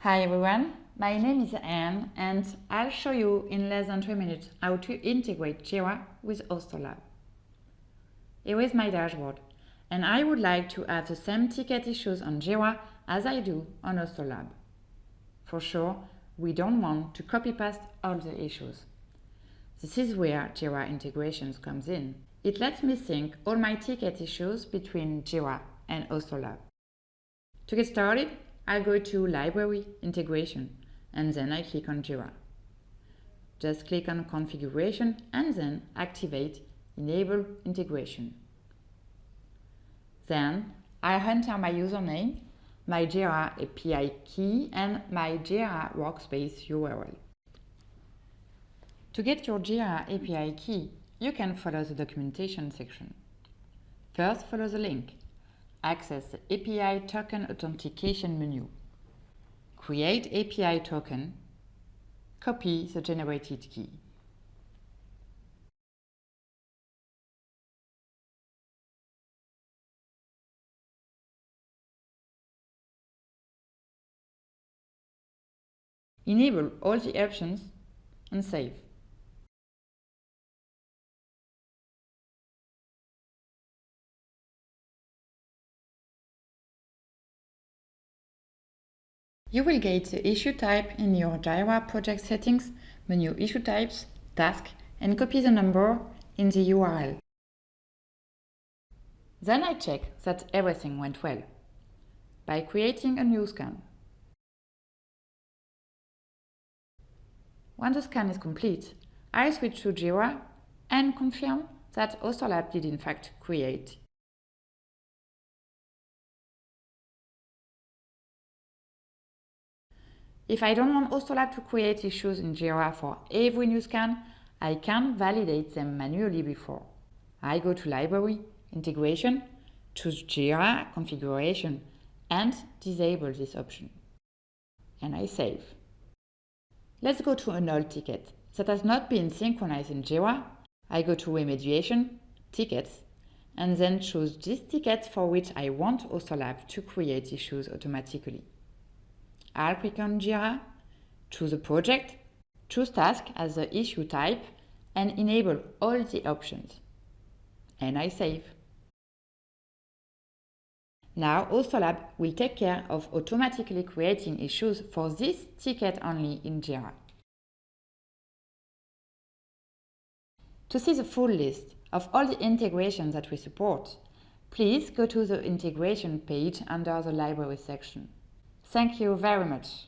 Hi everyone, my name is Anne and I'll show you in less than 3 minutes how to integrate Jira with Ostorlab. Here is my dashboard and I would like to have the same ticket issues on Jira as I do on Ostorlab. For sure, we don't want to copy-paste all the issues. This is where Jira integrations comes in. It lets me sync all my ticket issues between Jira and Ostorlab. To get started, I'll go to Library Integration and then I click on Jira. Just click on Configuration and then activate Enable Integration. Then I enter my username, my Jira API key and my Jira workspace URL. To get your Jira API key, you can follow the documentation section. First, follow the link. Access the API token authentication menu. Create API token. Copy the generated key. Enable all the options and save. You will get the issue type in your Jira project settings, menu issue types, task, and copy the number in the URL. Then I check that everything went well by creating a new scan. When the scan is complete, I switch to Jira and confirm that Ostorlab did in fact create. If I don't want Ostorlab to create issues in Jira for every new scan, I can validate them manually before. I go to Library, Integration, choose Jira Configuration and disable this option. And I save. Let's go to an old ticket that has not been synchronized in Jira. I go to Remediation, Tickets, and then choose this ticket for which I want Ostorlab to create issues automatically. I'll click on Jira, choose a project, choose task as the issue type, and enable all the options. And I save. Now Ostorlab will take care of automatically creating issues for this ticket only in Jira. To see the full list of all the integrations that we support, please go to the integration page under the library section. Thank you very much.